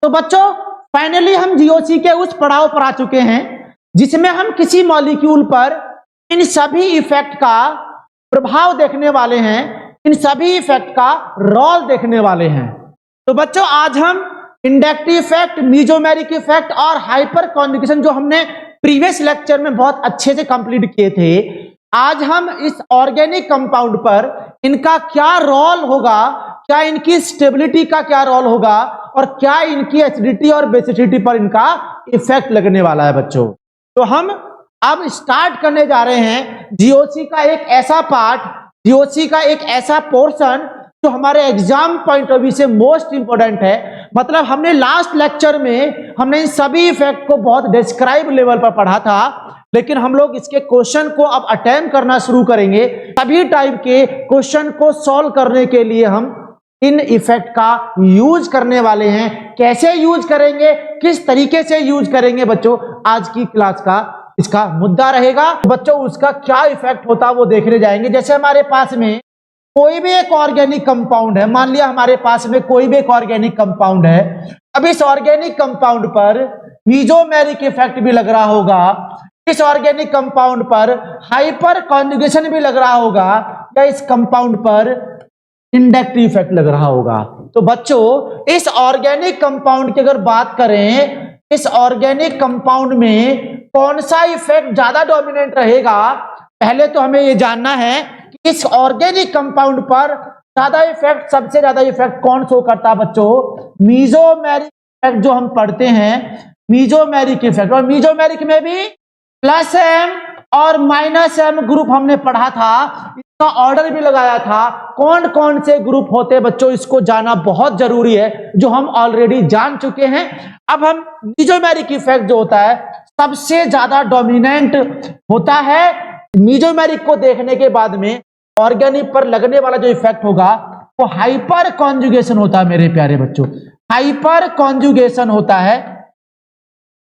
तो बच्चों फाइनली हम जीओसी के उस पड़ाव पर आ चुके हैं जिसमें हम किसी मॉलिक्यूल पर इन सभी इफेक्ट का प्रभाव देखने वाले हैं, इन सभी इफेक्ट का रोल देखने वाले हैं। तो बच्चों आज हम इंडक्टिव इफेक्ट, मीजोमेरिक इफेक्ट और हाइपर कॉन्जुगेशन जो हमने प्रीवियस लेक्चर में बहुत अच्छे से कंप्लीट किए थे, आज हम इस ऑर्गेनिक कंपाउंड पर इनका क्या रोल होगा, क्या इनकी स्टेबिलिटी का क्या रोल होगा और क्या इनकी एसिडिटी और बेसिसिटी पर इनका इफेक्ट लगने वाला है बच्चों। तो हम अब स्टार्ट करने जा रहे हैं जीओसी का एक ऐसा पार्ट, जीओसी का एक ऐसा पोर्शन जो हमारे एग्जाम पॉइंट ऑफ व्यू से मोस्ट इंपोर्टेंट है। मतलब हमने लास्ट लेक्चर में हमने इन सभी इफेक्ट को बहुत डिस्क्राइब लेवल पर पढ़ा था, लेकिन हम लोग इसके क्वेश्चन को अब अटेम्प्ट करना शुरू करेंगे। सभी टाइप के क्वेश्चन को सॉल्व करने के लिए हम इन इफेक्ट का यूज करने वाले हैं। कैसे यूज करेंगे, किस तरीके से यूज करेंगे बच्चों, आज की क्लास का इसका मुद्दा रहेगा। बच्चों उसका क्या इफेक्ट होता है वो देखने जाएंगे। जैसे हमारे पास में कोई भी एक ऑर्गेनिक कंपाउंड है, मान लिया हमारे पास में कोई भी एक ऑर्गेनिक कंपाउंड है, अब इस ऑर्गेनिक कंपाउंड पर मीजोमेरिक इफेक्ट भी लग रहा होगा, इस ऑर्गेनिक कंपाउंड पर हाइपर कॉन्जुगेशन भी लग रहा होगा, या इस कंपाउंड पर इंडक्टिव इफेक्ट लग रहा होगा। तो बच्चों इस ऑर्गेनिक कंपाउंड की अगर बात करें, इस ऑर्गेनिक कंपाउंड में कौन सा इफेक्ट ज्यादा डोमिनेंट रहेगा, पहले तो हमें यह जानना है कि इस ऑर्गेनिक कंपाउंड पर ज्यादा इफेक्ट, सबसे ज्यादा इफेक्ट कौन शो करता है बच्चों, मीजोमेरिक इफेक्ट जो हम पढ़ते हैं, मीजोमेरिक इफेक्ट। और मीजोमेरिक में भी प्लस एम और माइनस एम ग्रुप हमने पढ़ा था, इसका ऑर्डर भी लगाया था। कौन कौन से ग्रुप होते हैं बच्चों, इसको जानना बहुत जरूरी है, जो हम ऑलरेडी जान चुके हैं। अब हम मीजोमेरिक इफेक्ट जो होता है सबसे ज्यादा डोमिनेंट होता है। मीजोमेरिक को देखने के बाद में ऑर्गेनिक पर लगने वाला जो इफेक्ट होगा वो हाइपर कॉन्जुगेशन होता है मेरे प्यारे बच्चों, हाइपर कॉन्जुगेशन होता है,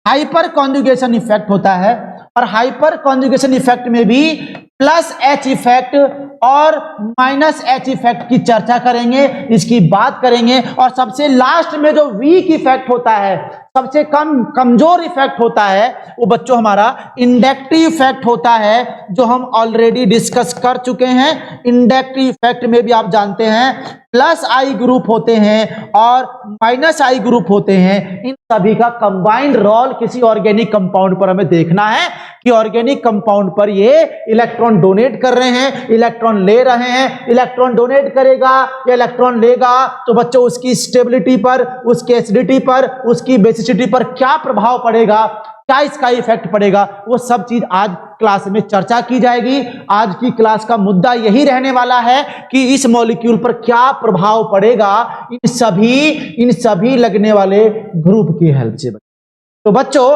हाइपर कॉन्जुगेशन इफेक्ट होता है। और हाइपर कॉन्जुगेशन इफेक्ट में भी प्लस एच इफेक्ट और माइनस एच इफेक्ट की चर्चा करेंगे, इसकी बात करेंगे। और सबसे लास्ट में जो वीक इफेक्ट होता है, सबसे कमजोर इफेक्ट होता है, वो बच्चों हमारा इंडक्टिव इफेक्ट होता है, जो हम ऑलरेडी डिस्कस कर चुके हैं। इंडक्टिव इफेक्ट में भी आप जानते हैं प्लस आई ग्रुप होते हैं और माइनस आई ग्रुप होते हैं। इन सभी का कंबाइंड रोल किसी ऑर्गेनिक कंपाउंड पर हमें देखना है कि ऑर्गेनिक कंपाउंड पर ये इलेक्ट्रॉन डोनेट कर रहे हैं, इलेक्ट्रॉन ले रहे हैं, इलेक्ट्रॉन डोनेट करेगा या इलेक्ट्रॉन लेगा, तो बच्चों उसकी स्टेबिलिटी पर, उसकी एसिडिटी पर, उसकी बेसिसिटी पर क्या प्रभाव पड़ेगा, क्या इसका इफेक्ट पड़ेगा, वो सब चीज आज क्लास में चर्चा की जाएगी। आज की क्लास का मुद्दा यही रहने वाला है कि इस मॉलिक्यूल पर क्या प्रभाव पड़ेगा इन सभी लगने वाले ग्रुप की हेल्प से। तो बच्चों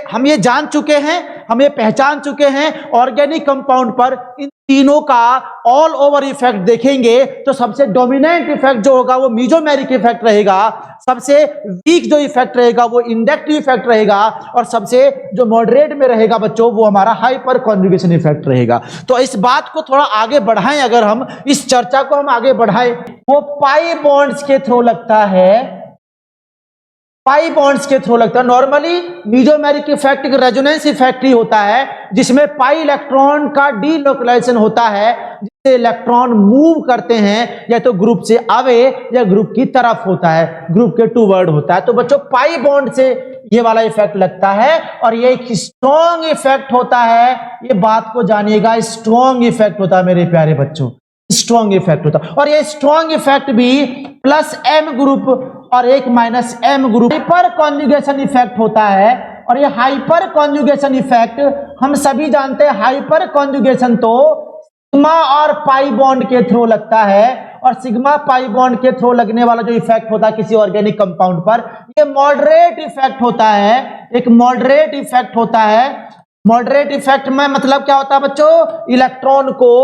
हम ये जान चुके हैं, हम ये पहचान चुके हैं ऑर्गेनिक कंपाउंड पर इन तीनों का ऑल ओवर इफेक्ट देखेंगे तो सबसे डोमिनेंट इफेक्ट जो होगा वो मीजोमेरिक इफेक्ट रहेगा, सबसे वीक जो इफेक्ट रहेगा वो इंडक्टिव इफेक्ट रहेगा, और सबसे जो मॉडरेट में रहेगा बच्चों वो हमारा हाइपर कॉन्जुगेशन इफेक्ट रहेगा। तो इस बात को थोड़ा आगे बढ़ाएं, अगर हम इस चर्चा को हम आगे बढ़ाएं, वो पाई बॉन्ड्स के थ्रू लगता है, पाई बॉन्ड्स के थ्रू लगता है। नॉर्मली मीजोमेरिक इफेक्ट एक रेजोनेंस इफेक्ट ही होता है, जिसमें पाई इलेक्ट्रॉन का डीलोकलाइजेशन होता है, जिससे इलेक्ट्रॉन मूव करते हैं या तो ग्रुप से अवे या ग्रुप की तरफ होता है, ग्रुप के टूवर्ड होता है। तो बच्चों पाई बॉन्ड से ये वाला इफेक्ट लगता है और ये एक स्ट्रॉन्ग इफेक्ट होता है। ये बात को जानिएगा, स्ट्रॉन्ग इफेक्ट होता है मेरे प्यारे बच्चों, स्ट्रॉन्ग इफेक्ट होता है। और ये स्ट्रॉन्ग इफेक्ट भी प्लस एम ग्रुप और एक minus M group hyperconjugation effect होता है। और ये हाइपर कॉन्जुगेशन इफेक्ट हम सभी जानते हैं, हाइपर कॉन्जुगेशन तो सिग्मा और पाई बॉन्ड के थ्रू लगता है, और सिग्मा पाई बॉन्ड के थ्रू लगने वाला जो इफेक्ट होता है किसी ऑर्गेनिक कंपाउंड पर, ये मॉडरेट इफेक्ट होता है, एक मॉडरेट इफेक्ट होता है। मॉडरेट इफेक्ट में मतलब क्या होता है बच्चों, इलेक्ट्रॉन को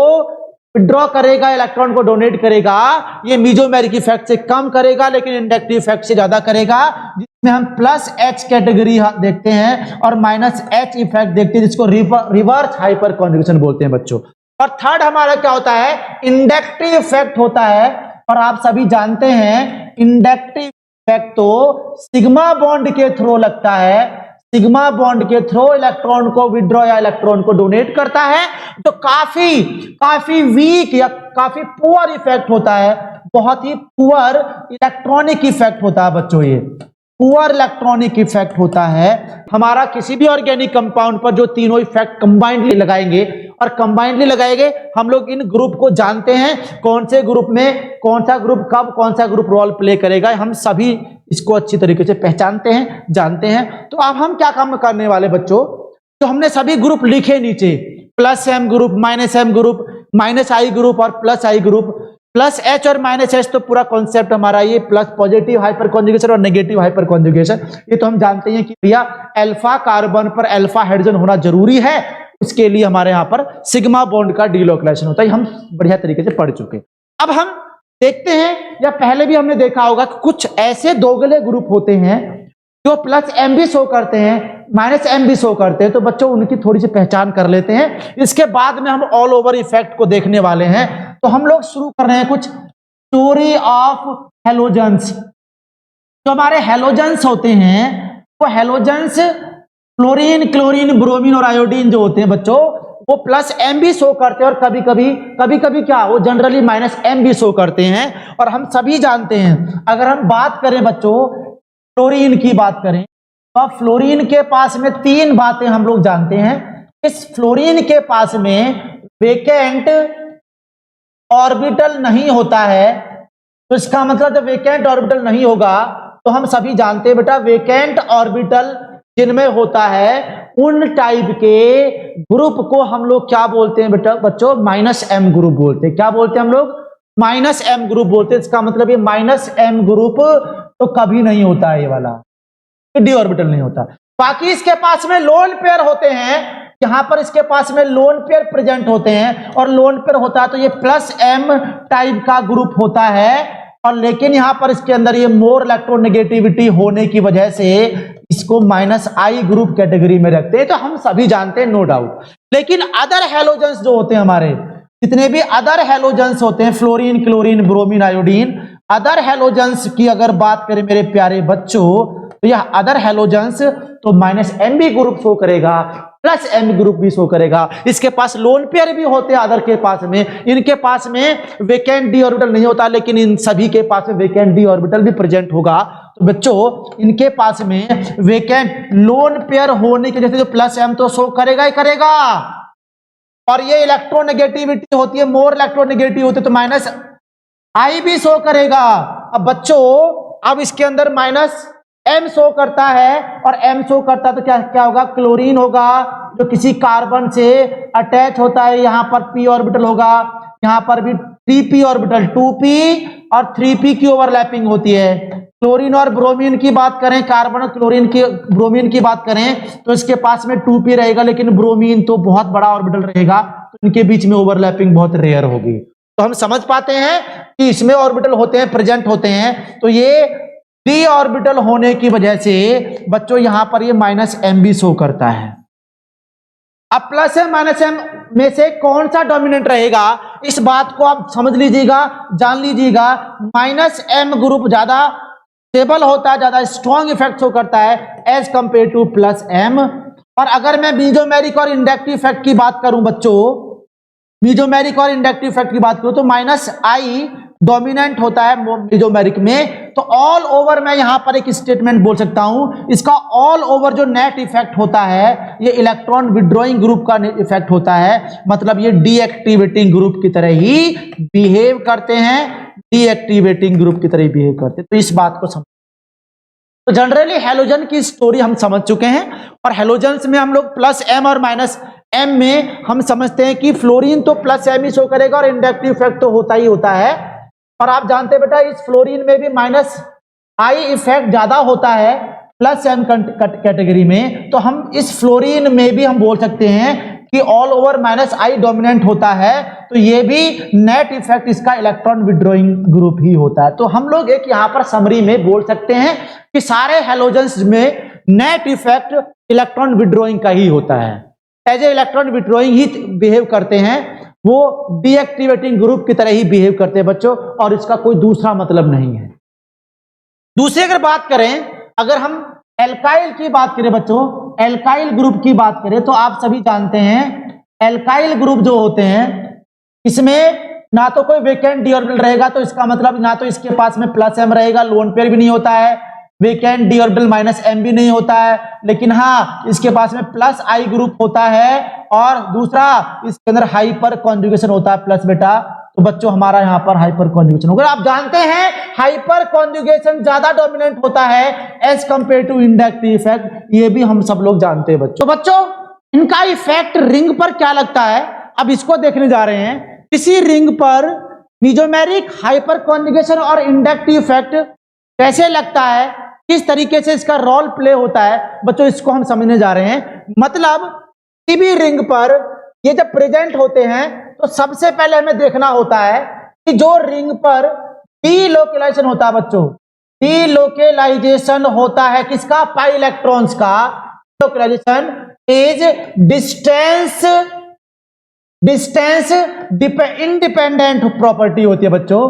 विड्रॉ करेगा, इलेक्ट्रॉन को डोनेट करेगा, ये मीजोमेरिक इफेक्ट से कम करेगा लेकिन इंडक्टिव इफेक्ट से ज्यादा करेगा, जिसमें हम प्लस एच कैटेगरी देखते हैं और माइनस एच इफेक्ट देखते हैं, जिसको रिवर्स हाइपर कॉन्जुगेशन बोलते हैं बच्चों। और थर्ड हमारा क्या होता है, इंडक्टिव इफेक्ट होता है। और आप सभी जानते हैं इंडक्टिव इफेक्ट तो सिग्मा बॉन्ड के थ्रू लगता है। सिग्मा बॉन्ड के थ्रू इलेक्ट्रॉन को विड्रॉ या इलेक्ट्रॉन को डोनेट करता है, तो काफी वीक या काफी पुअर इफेक्ट होता है, बहुत ही पुअर इलेक्ट्रॉनिक इफेक्ट होता है बच्चों। ये पुअर इलेक्ट्रॉनिक इफेक्ट होता है हमारा किसी भी ऑर्गेनिक कंपाउंड पर जो तीनों इफेक्ट कंबाइंडली लगाएंगे, और कंबाइंडली लगाएंगे हम लोग इन ग्रुप को जानते हैं, कौन से ग्रुप में कौन सा ग्रुप कब कौन सा ग्रुप रोल प्ले करेगा, हम सभी इसको अच्छी तरीके से पहचानते हैं, जानते हैं। तो अब हम क्या काम करने वाले बच्चों, तो हमने सभी ग्रुप लिखे नीचे, plus M group, minus M group, minus I group और plus I group. Plus H और माइनस एच तो पूरा कॉन्सेप्ट हमारा ये प्लस पॉजिटिव हाइपर कॉन्जुगेशन और नेगेटिव हाइपर कॉन्जुगेशन, ये तो हम जानते हैं कि भैया अल्फा कार्बन पर अल्फा हाइड्रोजन होना जरूरी है, इसके लिए हमारे यहाँ पर सिग्मा बॉन्ड का डीलोकेलाइजेशन होता है, हम बढ़िया तरीके से पढ़ चुके। अब हम देखते हैं, या पहले भी हमने देखा होगा कि कुछ ऐसे दोगले ग्रुप होते हैं जो प्लस एम भी शो करते हैं, माइनस एम भी शो करते हैं, तो बच्चों उनकी थोड़ी सी पहचान कर लेते हैं। इसके बाद में हम ऑल ओवर इफेक्ट को देखने वाले हैं। तो हम लोग शुरू कर रहे हैं कुछ स्टोरी ऑफ हेलोजेंस। जो हमारे हेलोजेंस होते हैं वो हेलोजेंस फ्लोरीन, क्लोरीन, ब्रोमीन और आयोडीन जो होते हैं बच्चों, वो प्लस एम भी शो करते हैं, और कभी कभी क्या वो जनरली माइनस एम भी शो करते हैं। और हम सभी जानते हैं, अगर हम बात करें बच्चों फ्लोरीन की बात करें, तो फ्लोरीन के पास में तीन बातें हम लोग जानते हैं। इस फ्लोरीन के पास में वेकेंट ऑर्बिटल नहीं होता है, तो इसका मतलब जब वेकेंट ऑर्बिटल नहीं होगा तो हम सभी जानते हैं बेटा वेकेंट ऑर्बिटल जिनमें होता है उन टाइप के ग्रुप को हम लोग क्या बोलते हैं बेटा बच्चों, माइनस एम ग्रुप बोलते हैं। क्या बोलते हैं हम लोग, माइनस एम ग्रुप बोलते हैं। इसका मतलब ये माइनस एम ग्रुप तो कभी नहीं होता है, ये वाला डी ऑर्बिटल नहीं होता। बाकी इसके पास में लोन पेयर होते हैं, यहां पर इसके पास में लोन पेयर प्रेजेंट होते हैं, और लोन पेयर होता है तो ये प्लस एम टाइप का ग्रुप होता है। और लेकिन यहां पर इसके अंदर ये मोर इलेक्ट्रोनेगेटिविटी होने की वजह से इसको माइनस आई ग्रुप कैटेगरी में रखते हैं, तो हम सभी जानते हैं, नो डाउट। लेकिन अदर हेलोजेंस जो होते हैं हमारे, जितने भी अदर हेलोजेंस होते हैं, fluorine, chlorine, bromine, iodine, other halogens की अगर बात करें मेरे प्यारे बच्चों, तो यह अदर हेलोजेंस तो माइनस एम भी ग्रुप शो करेगा, प्लस एम ग्रुप भी शो करेगा। इसके पास लोन पेयर भी होते हैं अदर के पास में, इनके पास में वेकेंट डी ऑर्बिटल नहीं होता, लेकिन इन सभी के पास में वेकेंट डी ऑर्बिटल भी प्रेजेंट होगा। तो बच्चों इनके पास में वेकेंट लोन पेयर होने की वजह से जो प्लस एम तो शो करेगा ही करेगा, और ये इलेक्ट्रोनेगेटिविटी होती है, मोर इलेक्ट्रोनेगेटिव होती है, तो माइनस आई भी शो करेगा। अब बच्चों अब इसके अंदर माइनस एम शो करता है, और एम शो करता है तो क्या क्या होगा, क्लोरीन होगा जो किसी कार्बन से अटैच होता है, यहां पर पी ऑर्बिटल होगा, यहां पर भी 3p ऑर्बिटल, 2p और 3p की ओवरलैपिंग होती है। क्लोरीन और ब्रोमीन की बात करें, कार्बन और क्लोरीन की ब्रोमीन की बात करें, तो इसके पास में 2p रहेगा, लेकिन ब्रोमीन तो बहुत बड़ा ऑर्बिटल रहेगा, तो इनके बीच में ओवरलैपिंग बहुत रेयर होगी। तो हम समझ पाते हैं कि इसमें ऑर्बिटल होते हैं, प्रेजेंट होते हैं, तो ये डी ऑर्बिटल होने की वजह से बच्चों यहां पर ये माइनस एम भी शो करता है। अब प्लस एम माइनस एम में से कौन सा डोमिनेंट रहेगा, इस बात को आप समझ लीजिएगा, जान लीजिएगा। माइनस एम ग्रुप ज्यादा स्टेबल होता है, ज्यादा स्ट्रॉन्ग इफेक्ट शो करता है as compare to plus M. और अगर मैं मीजोमेरिक और इंडक्टिव इफेक्ट की बात करूं बच्चों, मीजोमेरिक और इंडक्टिव इफेक्ट की बात करूं तो माइनस आई डोमिनेंट होता है मीजोमेरिक में। तो ऑल ओवर मैं यहां पर एक स्टेटमेंट बोल सकता हूं, इसका ऑल ओवर जो नेट इफेक्ट होता है ये इलेक्ट्रॉन विड्रॉइंग ग्रुप का इफेक्ट होता है, मतलब ये डीएक्टिवेटिंग ग्रुप की तरह ही बिहेव करते हैं, डीएक्टिवेटिंग ग्रुप की तरह बिहेव करते हैं। तो इस बात को समझ, तो जनरली हेलोजन की स्टोरी हम समझ चुके हैं, और हेलोजेंस में हम लोग प्लस एम और माइनस एम में हम समझते हैं कि फ्लोरीन तो प्लस एम ही शो करेगा, और इंडक्टिव इफेक्ट तो होता ही होता है। और आप जानते हैं बेटा इस फ्लोरीन में भी माइनस आई इफेक्ट ज्यादा होता है प्लस एम कैटेगरी में, तो हम इस फ्लोरीन में भी हम बोल सकते हैं कि ऑल ओवर माइनस आई डोमिनेंट होता है, तो ये भी नेट इफेक्ट इसका इलेक्ट्रॉन विड्रॉइंग ग्रुप ही होता है। तो हम लोग एक यहां पर समरी में बोल सकते हैं कि सारे हेलोजेंस में नेट इफेक्ट इलेक्ट्रॉन विड्रॉइंग का ही होता है, एज ए इलेक्ट्रॉन विड्रॉइंग ही बिहेव करते हैं, वो डीएक्टिवेटिंग ग्रुप की तरह ही बिहेव करते हैं बच्चों, और इसका कोई दूसरा मतलब नहीं है। दूसरी अगर बात करें, अगर हम एल्काइल की बात करें बच्चों, एल्काइल ग्रुप की बात करें, तो आप सभी जानते हैं एल्काइल ग्रुप जो होते हैं, इसमें ना तो कोई वेकेंट डी ऑर्बिटल रहेगा, तो इसका मतलब ना तो इसके पास में प्लस एम रहेगा, लोन पेयर भी नहीं होता है, vacant D orbital minus M भी नहीं होता है, लेकिन हाँ इसके पास में प्लस आई ग्रुप होता है, और दूसरा इसके अंदर हाइपर कॉन्जुगेशन होता है प्लस बेटा। तो बच्चों हमारा यहाँ पर हाइपर कॉन्जुगेशन होगा। आप जानते हैं हाइपर कॉन्जुगेशन ज्यादा डोमिनेंट होता है as compare to inductive effect, ये भी हम सब लोग जानते हैं बच्चों। तो बच्चों इनका इफेक्ट रिंग पर क्या लगता है, अब इसको देखने जा रहे हैं। किसी रिंग पर मीजोमेरिक हाइपर कॉन्जुगेशन और इंडक्टिव इफेक्ट कैसे लगता है, किस तरीके से इसका रोल प्ले होता है बच्चों, इसको हम समझने जा रहे हैं। मतलब किसी भी रिंग पर ये जब प्रेजेंट होते हैं तो सबसे पहले हमें देखना होता है कि जो रिंग पर डीलोकेलाइजेशन होता है बच्चों, डीलोकेलाइजेशन होता है किसका, पाई इलेक्ट्रॉन्स का। Delocalisation is distance independent property होती है बच्चों,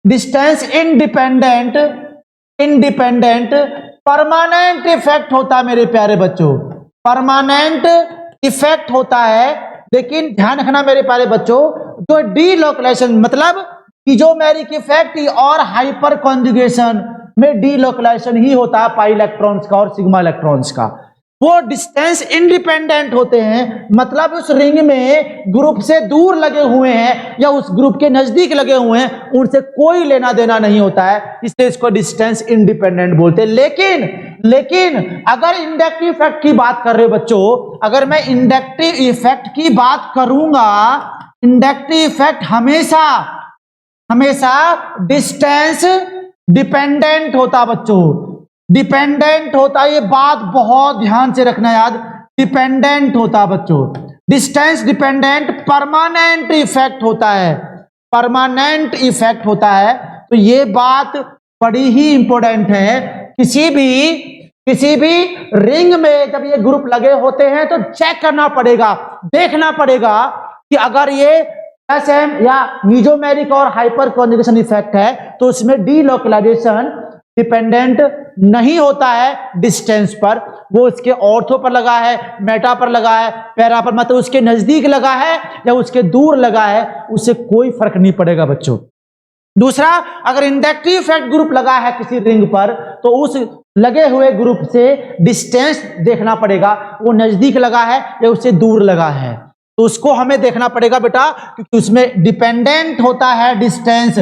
डिस्टेंस इंडिपेंडेंट परमानेंट इफेक्ट होता है मेरे प्यारे बच्चों, परमानेंट इफेक्ट होता है। लेकिन ध्यान रखना मेरे प्यारे बच्चों, जो डीलोकेलाइजेशन मतलब इजोमेरिक इफेक्ट और हाइपर कॉन्जुगेशन में डीलोकेलाइजेशन ही होता है पाई इलेक्ट्रॉन्स का और सिग्मा इलेक्ट्रॉन्स का, वो डिस्टेंस इंडिपेंडेंट होते हैं। मतलब उस रिंग में ग्रुप से दूर लगे हुए हैं या उस ग्रुप के नजदीक लगे हुए हैं, उनसे कोई लेना देना नहीं होता है, इसलिए इसको डिस्टेंस इंडिपेंडेंट बोलते हैं। लेकिन अगर इंडक्टिव इफेक्ट की बात कर रहे हो बच्चों, अगर मैं इंडक्टिव इफेक्ट की बात करूंगा, इंडक्टिव इफेक्ट हमेशा डिस्टेंस डिपेंडेंट होता बच्चों, डिपेंडेंट होता, ये बात बहुत ध्यान से रखना याद, डिपेंडेंट होता बच्चों, डिस्टेंस डिपेंडेंट परमानेंट इफेक्ट होता है, परमानेंट इफेक्ट होता है। तो ये बात बड़ी ही इंपॉर्टेंट है। किसी भी रिंग में जब ये ग्रुप लगे होते हैं तो चेक करना पड़ेगा, देखना पड़ेगा कि अगर ये प्लस एम या मीजोमेरिक और हाइपर कॉन्जुगेशन इफेक्ट है तो उसमें डीलोकेलाइजेशन डिपेंडेंट नहीं होता है डिस्टेंस पर, वो उसके ऑर्थो पर लगा है, मेटा पर लगा है, पैरा पर, मतलब उसके नजदीक लगा है या उसके दूर लगा है, उससे कोई फर्क नहीं पड़ेगा बच्चों। दूसरा, अगर इंडक्टिव इफेक्ट ग्रुप लगा है किसी रिंग पर तो उस लगे हुए ग्रुप से डिस्टेंस देखना पड़ेगा, वो नजदीक लगा है या उससे दूर लगा है, तो उसको हमें देखना पड़ेगा बेटा, क्योंकि उसमें डिपेंडेंट होता है डिस्टेंस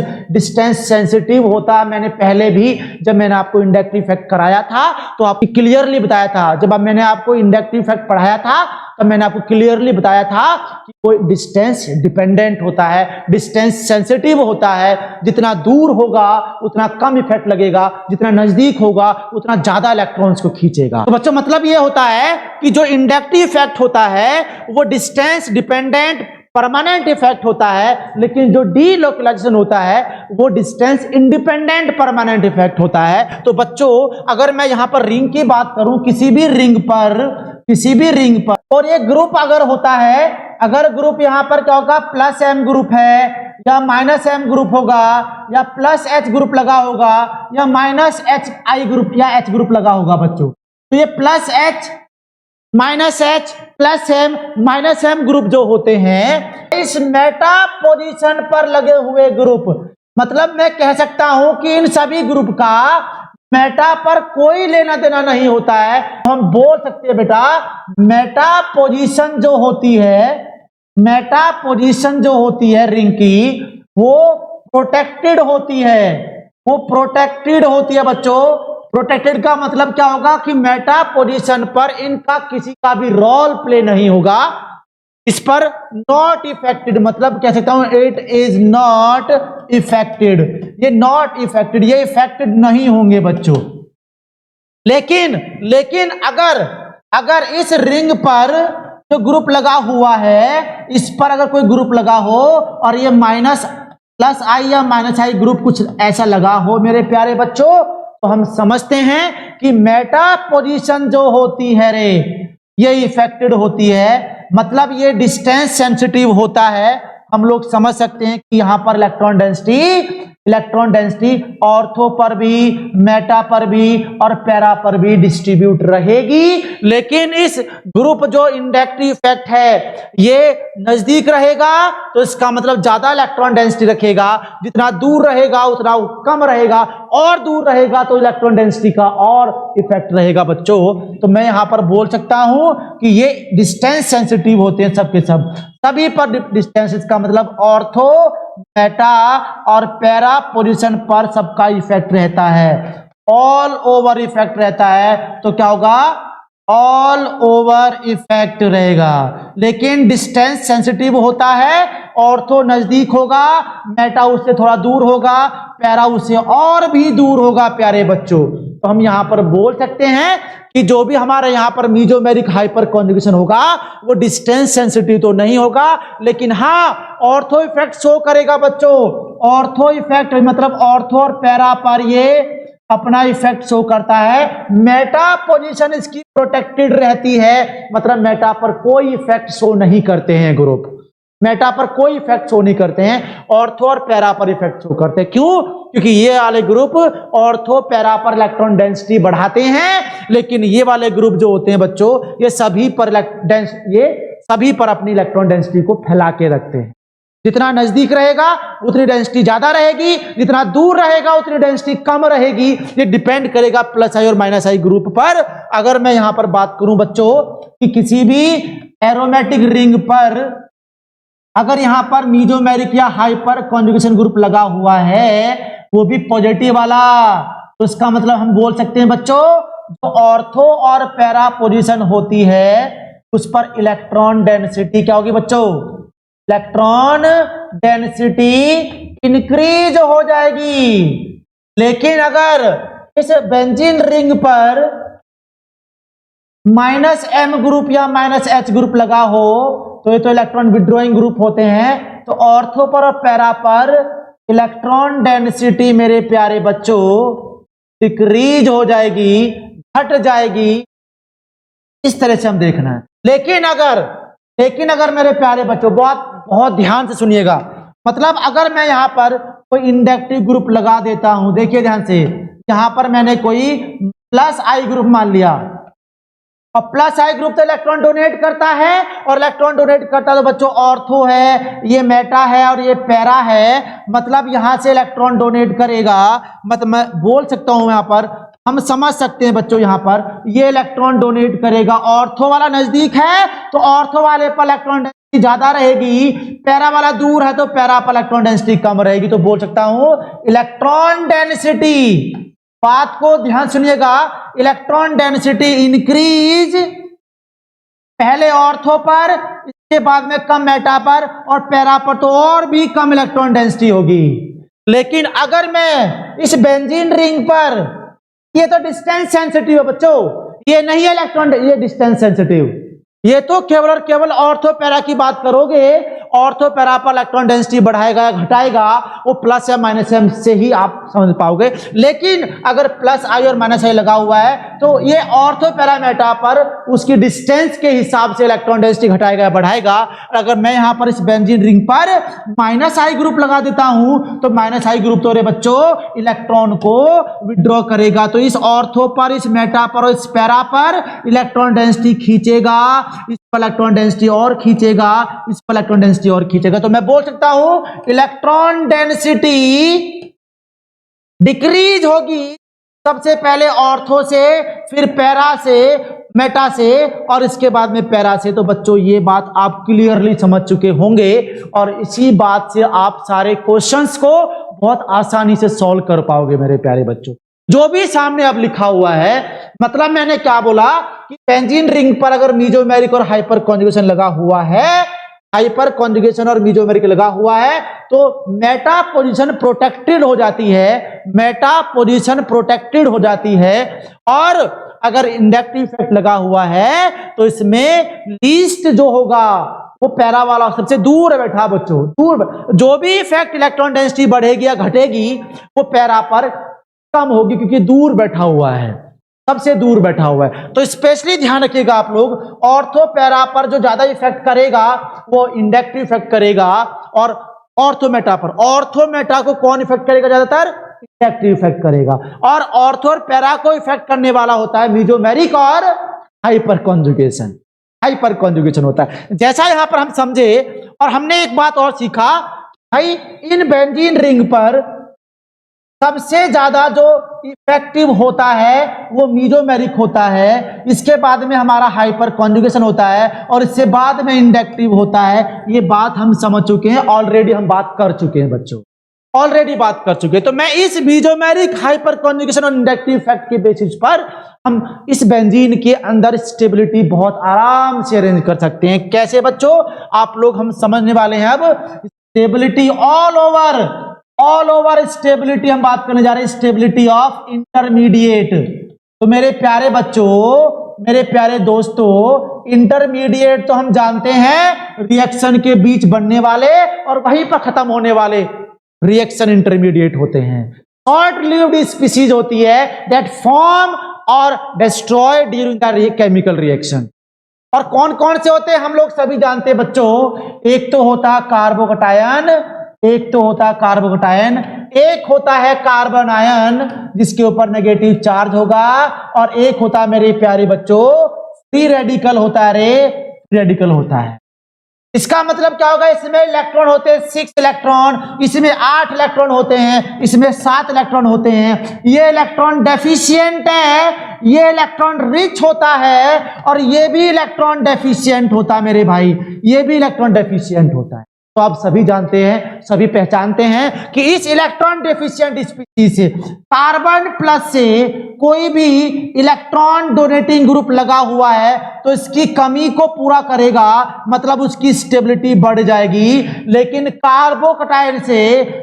सेंसिटिव होता है। मैंने पहले भी जब मैंने आपको इंडक्टिव इफेक्ट कराया था तो आपको क्लियरली बताया था, जब मैंने आपको इंडक्टिव इफेक्ट पढ़ाया था तो मैंने आपको क्लियरली बताया था कि कोई डिस्टेंस डिपेंडेंट होता है, डिस्टेंस सेंसिटिव होता है, जितना दूर होगा उतना कम इफेक्ट लगेगा, जितना नजदीक होगा उतना ज्यादा इलेक्ट्रॉन्स को खींचेगा। तो बच्चों मतलब ये होता है कि जो इंडक्टिव इफेक्ट होता है वो डिस्टेंस डिपेंडेंट परमानेंट इफेक्ट होता है, लेकिन जो डीलोकेलाइजेशन होता है वो डिस्टेंस इंडिपेंडेंट परमानेंट इफेक्ट होता है। तो बच्चों अगर मैं यहां पर रिंग की बात करूं, किसी भी रिंग पर और ये ग्रुप अगर होता है, अगर ग्रुप यहां पर क्या होगा, प्लस एम ग्रुप है या माइनस एम ग्रुप होगा या प्लस एच ग्रुप लगा होगा या माइनस एच आई ग्रुप या एच ग्रुप लगा होगा बच्चों, तो ये plus H minus H plus M minus M group जो होते हैं, इस मेटा पोजीशन पर लगे हुए ग्रुप, मतलब मैं कह सकता हूं कि इन सभी ग्रुप का मेटा पर कोई लेना देना नहीं होता है। हम बोल सकते हैं बेटा मेटा पोजीशन जो होती है रिंग की, वो प्रोटेक्टेड होती है, बच्चों। प्रोटेक्टेड का मतलब क्या होगा कि मेटा पोजीशन पर इनका किसी का भी रोल प्ले नहीं होगा, इस पर नॉट इफेक्टेड, मतलब कह सकता हूं इट इज नॉट इफेक्टेड, ये नॉट इफेक्टेड, ये इफेक्टेड नहीं होंगे बच्चों। लेकिन अगर इस रिंग पर जो ग्रुप लगा हुआ है, इस पर अगर कोई ग्रुप लगा हो और ये माइनस प्लस आई या माइनस आई ग्रुप कुछ ऐसा लगा हो मेरे प्यारे बच्चों, तो हम समझते हैं कि मेटा पोजीशन जो होती है रे, ये इफेक्टेड होती है, मतलब ये डिस्टेंस सेंसिटिव होता है। हम लोग समझ सकते हैं कि यहां पर electron density electron density ortho पर भी, मेटा पर भी और पैरा पर भी डिस्ट्रीब्यूट रहेगी। लेकिन इस ग्रुप जो इंडक्टिव इफेक्ट है ये नजदीक रहेगा तो इसका मतलब ज्यादा इलेक्ट्रॉन डेंसिटी रखेगा, जितना दूर रहेगा उतना कम रहेगा, और दूर रहेगा तो इलेक्ट्रॉन डेंसिटी का और इफेक्ट रहेगा बच्चों। तो मैं यहां पर बोल सकता हूं कि ये डिस्टेंस सेंसिटिव होते हैं सबके सब, सभी पर डिस्टेंस, इसका मतलब ऑर्थो, मेटा और पैरा पोजीशन पर सबका इफेक्ट रहता है, ऑल ओवर इफेक्ट रहता है। तो क्या होगा, ऑल ओवर इफेक्ट रहेगा। लेकिन डिस्टेंस सेंसिटिव होता है, ऑर्थो नजदीक होगा, मेटा उससे थोड़ा दूर होगा, पैरा उससे और भी दूर होगा प्यारे बच्चों। तो हम यहां पर बोल सकते हैं कि जो भी हमारे यहां पर मीजोमेरिक हाइपर कॉन्जुगेशन होगा वो डिस्टेंस सेंसिटिव तो नहीं होगा, लेकिन हाँ ऑर्थो इफेक्ट शो करेगा बच्चों। ऑर्थो इफेक्ट मतलब ऑर्थो और पैरा पर ये अपना इफेक्ट शो करता है। मेटा पोजीशन इसकी प्रोटेक्टेड रहती है, मतलब मेटा पर कोई इफेक्ट शो नहीं करते हैं ग्रुप, मेटा पर कोई इफेक्ट शो नहीं करते हैं, ऑर्थो और पैरा पर इफेक्ट शो करते हैं। क्यों? क्योंकि ये वाले ग्रुप ऑर्थो पैरा पर इलेक्ट्रॉन डेंसिटी बढ़ाते हैं, लेकिन ये वाले ग्रुप जो होते हैं बच्चों ये सभी पर अपनी इलेक्ट्रॉन डेंसिटी को फैला के रखते हैं। जितना नजदीक रहेगा उतनी डेंसिटी ज्यादा रहेगी, जितना दूर रहेगा उतनी डेंसिटी कम रहेगी। ये डिपेंड करेगा प्लस आई और माइनस आई ग्रुप पर। अगर मैं यहां पर बात करूं बच्चों कि किसी भी एरोमेटिक रिंग पर अगर यहां पर मीजोमेरिक या हाइपर कॉन्जुगेशन ग्रुप लगा हुआ है, वो भी पॉजिटिव वाला, तो इसका मतलब हम बोल सकते हैं बच्चों जो ऑर्थो और पैरा पोजीशन होती है उस पर इलेक्ट्रॉन डेंसिटी क्या होगी बच्चों, इलेक्ट्रॉन डेंसिटी इंक्रीज हो जाएगी। लेकिन अगर इस बेंजीन रिंग पर -m ग्रुप या -h ग्रुप लगा हो तो ये तो इलेक्ट्रॉन विड्रॉइंग ग्रुप होते हैं, तो ऑर्थो पर और पैरा पर इलेक्ट्रॉन डेंसिटी मेरे प्यारे बच्चों डिक्रीज हो जाएगी, घट जाएगी। इस तरह से हम देखना है। लेकिन अगर मेरे प्यारे बच्चों बहुत ध्यान से सुनिएगा, मतलब अगर मैं यहां पर कोई इंडक्टिव ग्रुप लगा देता हूं, देखिए ध्यान से, यहां पर मैंने कोई प्लस आई ग्रुप मान लिया, और प्लस आई ग्रुप तो इलेक्ट्रॉन डोनेट करता है, और इलेक्ट्रॉन डोनेट करता तो बच्चों ऑर्थो है, ये मेटा है और ये पैरा है, मतलब यहां से इलेक्ट्रॉन डोनेट करेगा। मतलब मैं बोल सकता हूं यहां पर हम समझ सकते हैं बच्चों, यहां पर ये इलेक्ट्रॉन डोनेट करेगा, ऑर्थो वाला नजदीक है तो ऑर्थो वाले पर इलेक्ट्रॉन डेंसिटी ज्यादा रहेगी, पैरा वाला दूर है तो पैरा पर इलेक्ट्रॉन डेंसिटी कम रहेगी। तो बोल सकता हूं इलेक्ट्रॉन डेंसिटी, बात को ध्यान सुनिएगा, इलेक्ट्रॉन डेंसिटी इंक्रीज पहले ऑर्थो पर, इसके बाद में कम मेटा पर, और पैरा पर तो और भी कम इलेक्ट्रॉन डेंसिटी होगी। लेकिन अगर मैं इस बेंजीन रिंग पर, ये तो डिस्टेंस सेंसिटिव है बच्चों, ये नहीं है इलेक्ट्रॉन, ये डिस्टेंस सेंसिटिव, ये तो केवल और केवल ऑर्थो पैरा की बात करोगे, ऑर्थो पैरा पर इलेक्ट्रॉन डेंसिटी बढ़ाएगा या घटाएगा वो प्लस या माइनस एम से ही आप समझ पाओगे। लेकिन अगर प्लस आई और माइनस आई लगा हुआ है तो ये ऑर्थो पैरा मेटा पर उसकी डिस्टेंस के हिसाब से इलेक्ट्रॉन डेंसिटी घटाएगा या बढ़ाएगा। अगर मैं यहां पर इस बेंजीन रिंग पर माइनस आई ग्रुप लगा देता हूं तो माइनस आई ग्रुप तो रे बच्चों इलेक्ट्रॉन को विड्रॉ करेगा, तो इस ऑर्थो पर, इस मेटा पर और इस पैरा पर इलेक्ट्रॉन डेंसिटी खींचेगा, इस पर इलेक्ट्रॉन डेंसिटी और खींचेगा, इस पर इलेक्ट्रॉन डेंसिटी और खींचेगा। तो मैं बोल सकता हूं इलेक्ट्रॉन डेंसिटी डिक्रीज होगी सबसे पहले ऑर्थो से, फिर पैरा से, मेटा से और इसके बाद में पैरा से। तो बच्चों ये बात आप क्लियरली समझ चुके होंगे और इसी बात से आप सारे क्वेश्चंस को बहुत आसानी से सॉल्व कर पाओगे मेरे प्यारे बच्चों। जो भी सामने अब लिखा हुआ है, मतलब मैंने क्या बोला कि बेंजीन रिंग पर अगर मीजोमेरिक और हाइपर कॉन्जुगेशन लगा हुआ है, हाइपर कॉन्जुगेशन और मीजोमेरिक लगा हुआ है तो मेटा पोजीशन प्रोटेक्टेड हो जाती है, मेटा पोजीशन प्रोटेक्टेड हो जाती है। और अगर इंडक्टिव इफेक्ट लगा हुआ है तो इसमें लीस्ट जो होगा वो पैरा वाला सबसे दूर है बैठा बच्चों, दूर। जो भी इफेक्ट इलेक्ट्रॉन डेंसिटी बढ़ेगी या घटेगी वो पैरा पर कम होगी क्योंकि दूर बैठा हुआ है, सबसे दूर बैठा हुआ है। तो स्पेशली ध्यान रखिएगा आप लोग, ऑर्थो पैरा पर जो ज्यादा इफेक्ट करेगा वो इंडक्टिव इफेक्ट करेगा और ऑर्थोमेटा पर। ऑर्थोमेटा को कौन इफेक्ट करेगा? ज्यादातर इंडक्टिव इफेक्ट करेगा। और ऑर्थो और पैरा को इफेक्ट करने वाला होता है मीजोमेरिक और हाइपर कॉन्जुगेशन। हाइपर कॉन्जुगेशन होता है। जैसा यहां पर हम समझे, और हमने एक बात और सीखा भाई, इन बेंजीन रिंग पर सबसे ज्यादा जो इफेक्टिव होता है वो मीजोमेरिक होता है, इसके बाद में हमारा हाइपर कॉन्जुगेशन होता है, और इससे बाद में इंडक्टिव होता है। ये बात हम समझ चुके हैं, ऑलरेडी हम बात कर चुके हैं बच्चों, ऑलरेडी बात कर चुके हैं। तो मैं इस मीजोमेरिक, हाइपर कॉन्जुगेशन और इंडक्टिव इफेक्ट के बेसिस पर हम इस बेंजीन के अंदर स्टेबिलिटी बहुत आराम से अरेंज कर सकते हैं। कैसे बच्चों? आप लोग हम समझने वाले हैं। अब स्टेबिलिटी ऑल ओवर स्टेबिलिटी हम बात करने जा रहे हैं, स्टेबिलिटी ऑफ इंटरमीडिएट। तो मेरे प्यारे बच्चों, मेरे प्यारे दोस्तों, इंटरमीडिएट तो हम जानते हैं रिएक्शन के बीच बनने वाले और वहीं पर खत्म होने वाले रिएक्शन इंटरमीडिएट होते हैं। शॉर्ट लिव्ड स्पीसीज होती है दैट फॉर्म और destroy during the chemical reaction. और कौन कौन से होते हैं हम लोग सभी जानते हैं बच्चों। एक तो होता है कार्बोकटायन, एक तो होता है कार्बोकटायन, एक होता है कार्बन आयन जिसके ऊपर नेगेटिव चार्ज होगा, और एक होता है मेरे प्यारे बच्चों फ्री रेडिकल होता है। फ्री रेडिकल होता है। इसका मतलब क्या होगा? इसमें इलेक्ट्रॉन होते हैं 6 इलेक्ट्रॉन, इसमें 8 इलेक्ट्रॉन होते हैं, इसमें 7 इलेक्ट्रॉन होते हैं। ये इलेक्ट्रॉन डेफिशिएंट है, ये इलेक्ट्रॉन रिच होता है, और ये भी इलेक्ट्रॉन डेफिशिएंट होता है मेरे भाई, ये भी इलेक्ट्रॉन डेफिशिएंट होता है। तो आप सभी जानते हैं, सभी पहचानते हैं कि इस इलेक्ट्रॉन डेफिशिएंट स्पीशीज से कार्बन प्लस से कोई भी इलेक्ट्रॉन डोनेटिंग ग्रुप लगा हुआ है तो इसकी कमी को पूरा करेगा, मतलब उसकी स्टेबिलिटी बढ़ जाएगी। लेकिन कार्बोकटायन से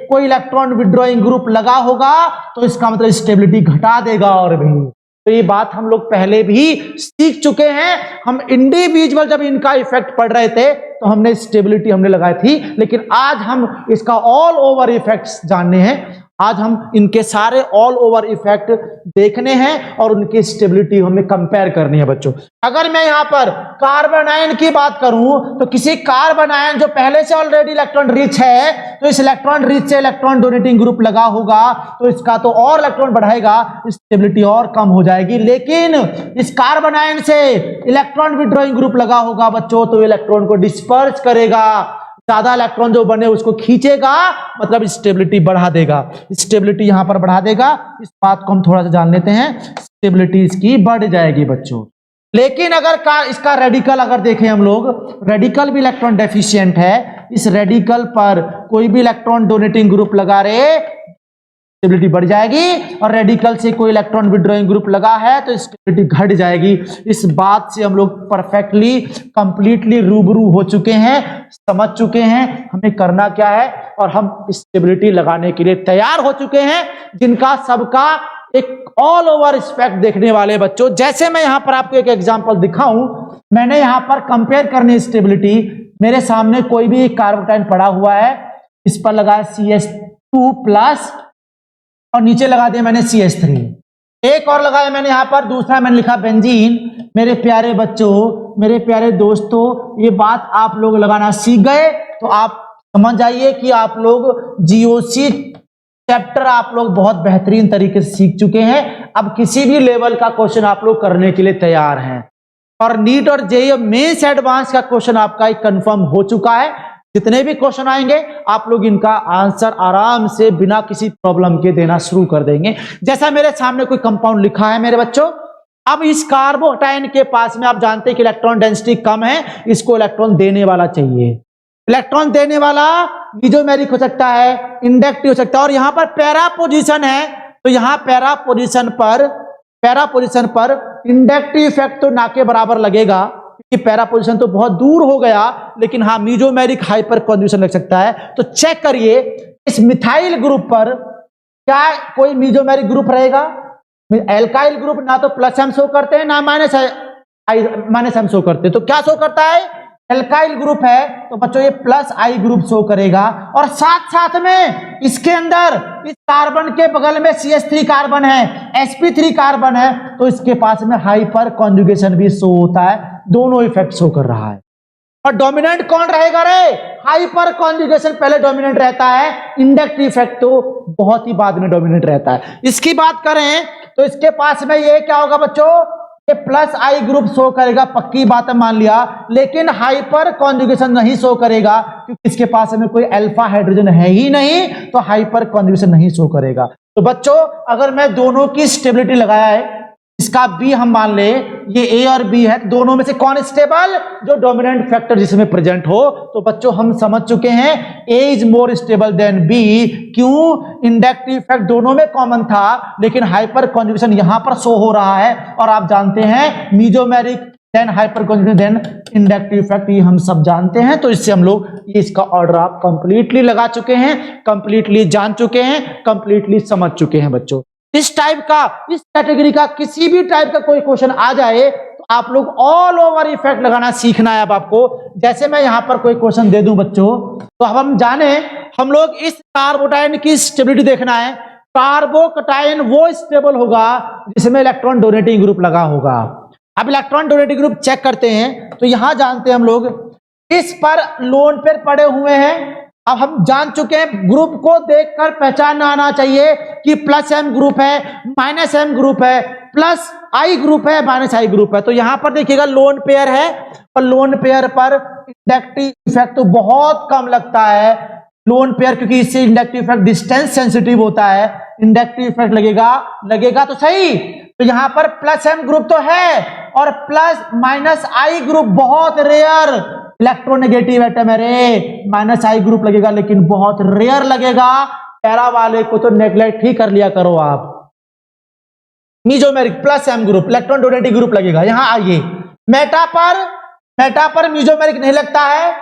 कोई इलेक्ट्रॉन विड्रॉइंग ग्रुप लगा होगा तो इसका मतलब स्टेबिलिटी घटा देगा। और भी तो ये बात हम लोग पहले भी सीख चुके हैं। हम इंडिविजुअल जब इनका इफेक्ट पढ़ रहे थे तो हमने स्टेबिलिटी हमने लगाई थी, लेकिन आज हम इसका ऑल ओवर इफेक्ट्स जानने हैं। आज हम इनके सारे ऑल ओवर इफेक्ट देखने हैं और उनकी स्टेबिलिटी हमें कंपेयर करनी है बच्चों। अगर मैं यहां पर कार्बन आयन की बात करूं तो किसी कार्बन आयन जो पहले से ऑलरेडी इलेक्ट्रॉन रिच है, तो इस इलेक्ट्रॉन रिच से इलेक्ट्रॉन डोनेटिंग ग्रुप लगा होगा तो इसका तो और इलेक्ट्रॉन बढ़ाएगा, स्टेबिलिटी और कम हो जाएगी। लेकिन इस कार्बन आयन से इलेक्ट्रॉन विड्रॉइंग ग्रुप लगा होगा बच्चों तो इलेक्ट्रॉन को डिस्पर्स करेगा, ज्यादा इलेक्ट्रॉन जो बने उसको खींचेगा, मतलब स्टेबिलिटी बढ़ा देगा। स्टेबिलिटी यहां पर बढ़ा देगा, इस बात को हम थोड़ा सा जान लेते हैं। स्टेबिलिटी इसकी बढ़ जाएगी बच्चों। लेकिन अगर इसका रेडिकल अगर देखें हम लोग, रेडिकल भी इलेक्ट्रॉन डेफिशिएंट है। इस रेडिकल पर कोई भी इलेक्ट्रॉन डोनेटिंग ग्रुप लगा रहे, स्टेबिलिटी बढ़ जाएगी, और रेडिकल से कोई इलेक्ट्रॉन विड्रॉइंग ग्रुप लगा है तो स्टेबिलिटी घट जाएगी। इस बात से हम लोग परफेक्टली कंप्लीटली रूबरू हो चुके हैं, समझ चुके हैं हमें करना क्या है, और हम स्टेबिलिटी लगाने के लिए तैयार हो चुके हैं, जिनका सबका एक ऑल ओवर इफेक्ट देखने वाले बच्चों। जैसे मैं यहां पर आपको एक एग्जांपल दिखाऊं, मैंने यहां पर कंपेयर करनी स्टेबिलिटी, मेरे सामने कोई भी कार्बोटाइन पड़ा हुआ है, इस पर लगाया CH2+ और नीचे लगा दिया मैंने CH3, एक और लगाया मैंने यहां पर, दूसरा मैंने लिखा बेंजीन। मेरे प्यारे बच्चों, मेरे प्यारे दोस्तों, ये बात आप लोग लगाना सीख गए तो आप समझ जाइए कि आप लोग जीओसी चैप्टर आप लोग बहुत बेहतरीन तरीके से सीख चुके हैं। अब किसी भी लेवल का क्वेश्चन आप लोग करने के लिए तैयार हैं, और नीट और जेईई मेंस एडवांस का क्वेश्चन आपका एक कंफर्म हो चुका है। जितने भी क्वेश्चन आएंगे आप लोग इनका आंसर आराम से बिना किसी प्रॉब्लम के देना शुरू कर देंगे। जैसा मेरे सामने कोई कंपाउंड लिखा है मेरे बच्चों, अब इस कार्बोटाइन के पास में आप जानते हैं कि इलेक्ट्रॉन डेंसिटी कम है, इसको इलेक्ट्रॉन देने वाला चाहिए। इलेक्ट्रॉन देने वाला मीजोमेरिक हो सकता है, इंडक्टिव हो सकता है, और यहां पर पैरा पोजीशन है तो यहां पैरा पोजीशन पर इंडक्टिव इफेक्ट तो ना के बराबर लगेगा क्योंकि पैरा पोजीशन तो बहुत दूर हो गया, लेकिन हाँ मीजोमेरिक हाइपर कॉन्जुगेशन लग सकता है। तो चेक करिए इस मिथाइल ग्रुप पर क्या कोई मीजोमेरिक ग्रुप रहेगा? एल्काइल ग्रुप ना तो +M शो करते हैं ना -M शो करते हैं, तो क्या शो करता है? एल्काइल ग्रुप है तो बच्चों ये +I ग्रुप शो करेगा, और साथ साथ में इसके अंदर इस कार्बन के बगल में CH3 कार्बन है, sp3 कार्बन है, तो इसके पास में हाइपर कॉन्जुगेशन भी शो होता है। दोनों इफेक्ट शो कर रहा है। और डोमिनेंट कौन रहेगा रे? हाइपर कॉन्जुगेशन पहले डोमिनेंट रहता है, इंडक्टिव इफेक्ट तो बहुत ही बाद में डोमिनेंट रहता है। इसकी बात करें तो इसके पास में ये क्या होगा बच्चों, ये प्लस आई ग्रुप शो करेगा, पक्की बात है मान लिया, लेकिन हाइपर कॉन्जुगेशन नहीं शो करेगा क्योंकि इसके पास में कोई अल्फा हाइड्रोजन है ही नहीं, तो हाइपर कॉन्जुगेशन नहीं शो करेगा। तो बच्चों अगर मैं दोनों की स्टेबिलिटी लगाया है, इसका बी हम मान ले, ये ए और बी है, दोनों में से कौन स्टेबल, जो डोमिनेंट फैक्टर जिसमें प्रेजेंट हो। तो बच्चों हम समझ चुके हैं A is more stable than B. क्यों, इंडक्टिव इफेक्ट दोनों में कॉमन था, लेकिन हाइपर कॉन्जुगेशन यहां पर शो हो रहा है, और आप जानते हैं mesomeric then hyperconjugation then inductive effect, ये हम सब जानते हैं। तो इससे हम लोग ये इसका ऑर्डर आप कंप्लीटली लगा चुके हैं, कंप्लीटली जान चुके हैं, कंप्लीटली समझ चुके हैं बच्चों। इस टाइप का, इस कैटेगरी का किसी भी टाइप का कोई क्वेश्चन आ जाए तो आप लोग ऑल ओवर इफेक्ट लगाना सीखना है अब आपको। जैसे मैं यहां पर कोई क्वेश्चन दे दूं बच्चों, तो अब हम जाने, हम लोग इस कार्बोटाइन की स्टेबिलिटी देखना है। कार्बोकटाइन वो स्टेबल होगा जिसमें इलेक्ट्रॉन डोनेटिंग ग्रुप लगा होगा। अब इलेक्ट्रॉन डोनेटिंग ग्रुप चेक करते हैं, तो यहां जानते हैं हम लोग इस पर लोन पेयर पड़े हुए हैं। अब हम जान चुके हैं, ग्रुप को देखकर पहचान आना चाहिए कि प्लस एम ग्रुप है, माइनस एम ग्रुप है, प्लस आई ग्रुप है, माइनस आई ग्रुप है। तो यहां पर देखिएगा लोन पेयर है, और लोन पेयर पर इंडक्टिव इफेक्ट तो बहुत कम लगता है। लोन पेयर क्योंकि इससे इंडक्टिव इफेक्ट डिस्टेंस सेंसिटिव होता है, इंडक्टिव इफेक्ट लगेगा तो सही। तो यहां पर प्लस एम ग्रुप तो है, और प्लस माइनस आई ग्रुप बहुत रेयर, इलेक्ट्रोनेगेटिव एटम है रे, माइनस आई ग्रुप लगेगा लेकिन बहुत रेयर लगेगा। पैरा वाले को तो नेग्लेक्ट ही कर लिया करो आप। Mesomeric plus M group, electron donating group लगेगा। यहां आइए, मेटा पर मीजोमेरिक नहीं लगता है,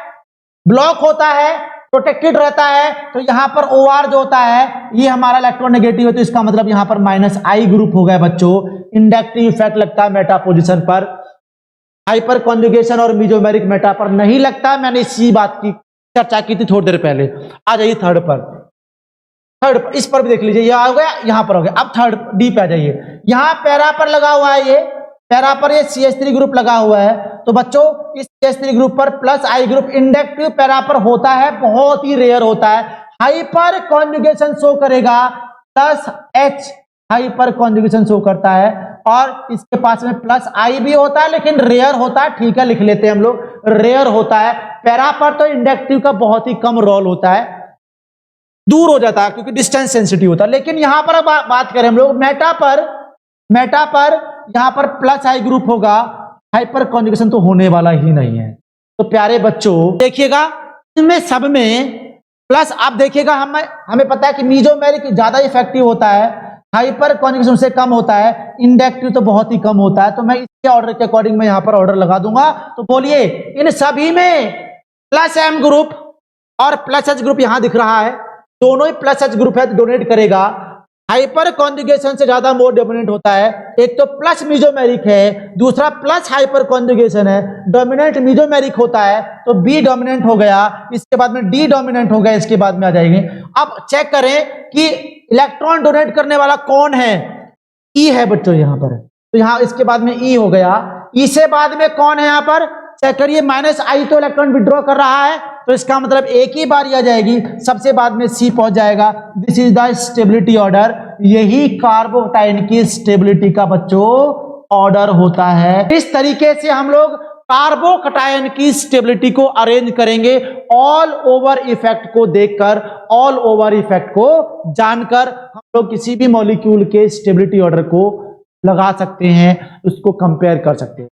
ब्लॉक होता है, प्रोटेक्टेड रहता है। तो यहां पर OR जो होता है ये हमारा इलेक्ट्रॉन नेगेटिव है, तो इसका मतलब यहां पर माइनस आई ग्रुप हो गया बच्चों। इंडक्टिव इफेक्ट लगता है मेटा पोजीशन पर, हाइपर कॉन्जुगेशन और मीजोमेरिक मेटा पर नहीं लगता। मैंने इसी बात की चर्चा की थी थोड़ी देर पहले। आ जाइए थर्ड पर, इस पर भी देख लीजिए, यह हो गया, यहां पर हो गया। अब थर्ड डी पे आ जाइए, यहां पैरा पर लगा हुआ है, ये पैरा पर ये CH3 ग्रुप लगा हुआ है। तो बच्चों इस CH3 ग्रुप पर plus I group inductive para पर होता है, बहुत ही रेयर होता है। हाइपर कॉन्जुगेशन शो करेगा, plus H hyper conjugation show करता है, और इसके पास में प्लस आई भी होता है लेकिन रेयर होता है। ठीक है, लिख लेते हैं हम लोग, रेयर होता है। पैरा पर तो इंडक्टिव का बहुत ही कम रोल होता है, दूर हो जाता है क्योंकि डिस्टेंस सेंसिटिव होता है। लेकिन यहां पर बात करें हम लोग मेटा पर यहां पर प्लस आई ग्रुप होगा, हाइपर कॉन्जुगेशन तो होने वाला ही नहीं है। तो प्यारे बच्चों देखिएगा, इनमें सब में प्लस, आप देखिएगा हमें पता है कि मीजोमेरिक ज्यादा इफेक्टिव होता है, हाइपर कॉन्जुगेशन से कम होता है, इंडक्टिव तो बहुत ही कम होता है। तो मैं इसके ऑर्डर के अकॉर्डिंग मैं यहां पर ऑर्डर लगा दूंगा। तो बोलिए, इन सभी में प्लस एम ग्रुप और प्लस एच ग्रुप यहां दिख रहा है, दोनों ही प्लस एच ग्रुप है तो डोनेट करेगा। हाइपर कॉन्जुगेशन से ज्यादा मोर डोमिनेंट होता है, एक तो प्लस मीजोमेरिक है, दूसरा प्लस हाइपर कॉन्जुगेशन है। डोमिनेंट मीजोमेरिक होता है तो बी डोमिनेंट हो गया, इसके बाद में डी डोमिनेंट हो गया, इसके बाद में आ जाएंगे। अब चेक करें कि इलेक्ट्रॉन डोनेट करने वाला कौन है, ई है बच्चों यहां पर। तो यहां इसके बाद में ई हो गया, ई से बाद में कौन है यहां पर, चेक करिए, माइनस आई तो इलेक्ट्रॉन विड्रॉ कर रहा है, तो इसका मतलब एक ही बारी आ जाएगी, सबसे बाद में सी पहुंच जाएगा। This is the stability order, यही कार्बोटाइन की स्टेबिलिटी का बच्चों ऑर्डर होता है। इस तरीके से हम लोग कार्बोकटायन की स्टेबिलिटी को अरेंज करेंगे, ऑल ओवर इफेक्ट को देखकर, ऑल ओवर इफेक्ट को जानकर हम लोग किसी भी मॉलिक्यूल के स्टेबिलिटी ऑर्डर को लगा सकते हैं, उसको कंपेयर कर सकते हैं।